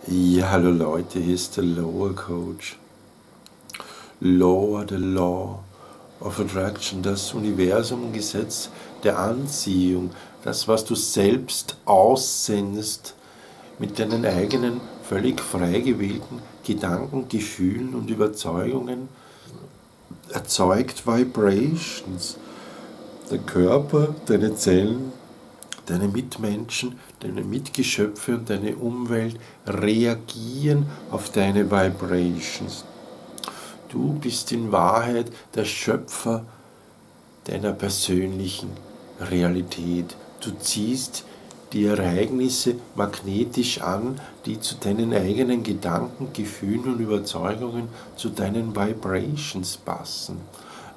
Ja, hallo Leute, hier ist der Lower Coach. Lower, the Law of Attraction, das Universumgesetz der Anziehung, das, was du selbst aussendest mit deinen eigenen, völlig frei gewählten Gedanken, Gefühlen und Überzeugungen, erzeugt Vibrations. Der Körper, deine Zellen, deine Mitmenschen, deine Mitgeschöpfe und deine Umwelt reagieren auf deine Vibrations. Du bist in Wahrheit der Schöpfer deiner persönlichen Realität. Du ziehst die Ereignisse magnetisch an, die zu deinen eigenen Gedanken, Gefühlen und Überzeugungen, zu deinen Vibrations passen.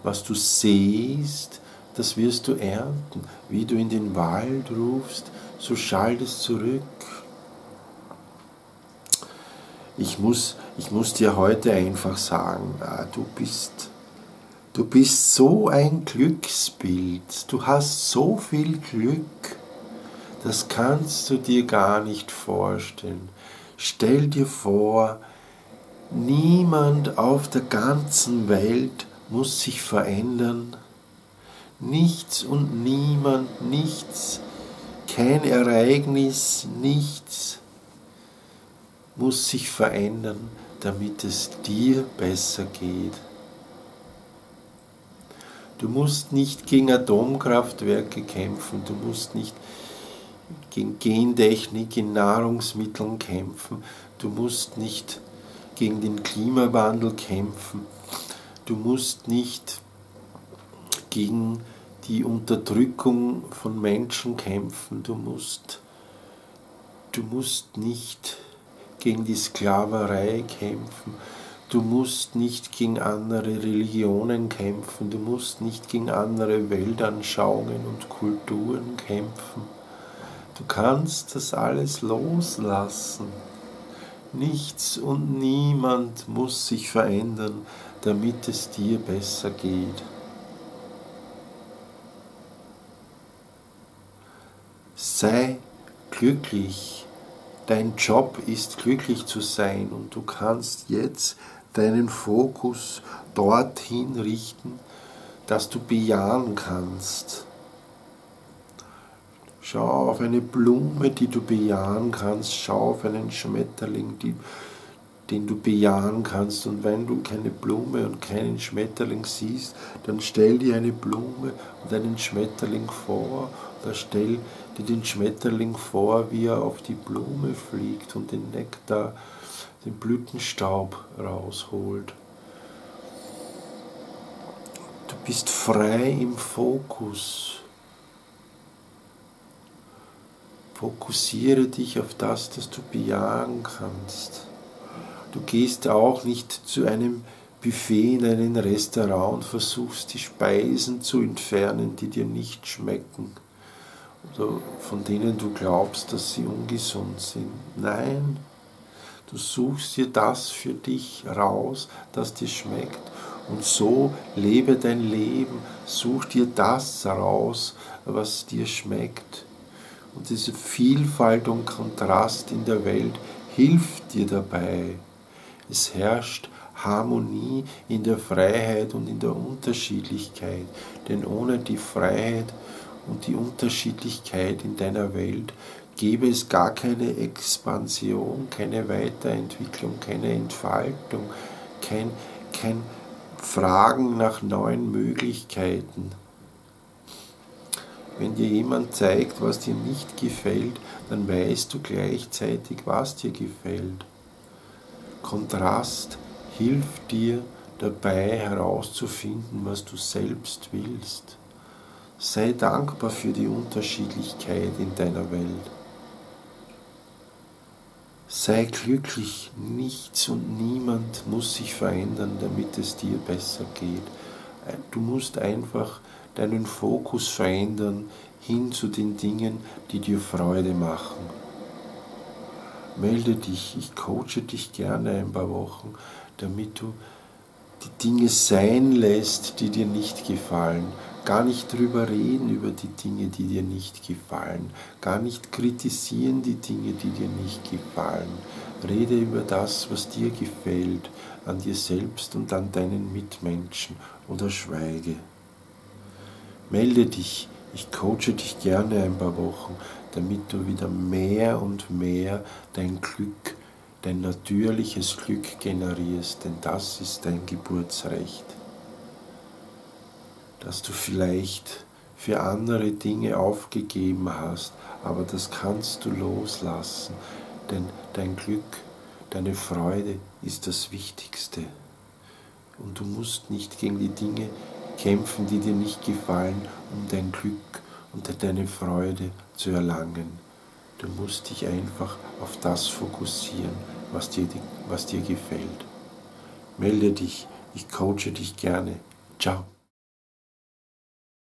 Was du siehst, das wirst du ernten. Wie du in den Wald rufst, so schallt es zurück. Ich muss dir heute einfach sagen, du bist so ein Glücksbild, du hast so viel Glück, das kannst du dir gar nicht vorstellen. Stell dir vor, niemand auf der ganzen Welt muss sich verändern, nichts und niemand, nichts, kein Ereignis, nichts muss sich verändern, damit es dir besser geht. Du musst nicht gegen Atomkraftwerke kämpfen, du musst nicht gegen Gentechnik in Nahrungsmitteln kämpfen, du musst nicht gegen den Klimawandel kämpfen, du musst nicht gegen die Unterdrückung von Menschen kämpfen, du musst nicht gegen die Sklaverei kämpfen, du musst nicht gegen andere Religionen kämpfen, du musst nicht gegen andere Weltanschauungen und Kulturen kämpfen. Du kannst das alles loslassen. Nichts und niemand muss sich verändern, damit es dir besser geht. Sei glücklich. Dein Job ist, glücklich zu sein, und du kannst jetzt deinen Fokus dorthin richten, dass du bejahen kannst. Schau auf eine Blume, die du bejahen kannst, schau auf einen Schmetterling, den du bejahen kannst, und wenn du keine Blume und keinen Schmetterling siehst, dann stell dir eine Blume und einen Schmetterling vor, oder stell dir den Schmetterling vor, wie er auf die Blume fliegt und den Nektar, den Blütenstaub rausholt. Du bist frei im Fokus. Fokussiere dich auf das, das du bejahen kannst. Du gehst auch nicht zu einem Buffet in ein Restaurant und versuchst die Speisen zu entfernen, die dir nicht schmecken oder von denen du glaubst, dass sie ungesund sind. Nein, du suchst dir das für dich raus, das dir schmeckt, und so lebe dein Leben. Such dir das raus, was dir schmeckt. Und diese Vielfalt und Kontrast in der Welt hilft dir dabei. Es herrscht Harmonie in der Freiheit und in der Unterschiedlichkeit, denn ohne die Freiheit und die Unterschiedlichkeit in deiner Welt gäbe es gar keine Expansion, keine Weiterentwicklung, keine Entfaltung, kein Fragen nach neuen Möglichkeiten. Wenn dir jemand zeigt, was dir nicht gefällt, dann weißt du gleichzeitig, was dir gefällt. Kontrast hilft dir dabei herauszufinden, was du selbst willst. Sei dankbar für die Unterschiedlichkeit in deiner Welt. Sei glücklich, nichts und niemand muss sich verändern, damit es dir besser geht. Du musst einfach deinen Fokus verändern hin zu den Dingen, die dir Freude machen. Melde dich, ich coache dich gerne ein paar Wochen, damit du die Dinge sein lässt, die dir nicht gefallen. Gar nicht drüber reden über die Dinge, die dir nicht gefallen. Gar nicht kritisieren die Dinge, die dir nicht gefallen. Rede über das, was dir gefällt, an dir selbst und an deinen Mitmenschen oder schweige. Melde dich, ich coache dich gerne ein paar Wochen, damit du wieder mehr und mehr dein Glück, dein natürliches Glück generierst, denn das ist dein Geburtsrecht. Dass du vielleicht für andere Dinge aufgegeben hast, aber das kannst du loslassen, denn dein Glück, deine Freude ist das Wichtigste. Und du musst nicht gegen die Dinge kämpfen, die dir nicht gefallen, um dein Glück und deine Freude zu erlangen. Du musst dich einfach auf das fokussieren, was dir gefällt. Melde dich, ich coache dich gerne. Ciao.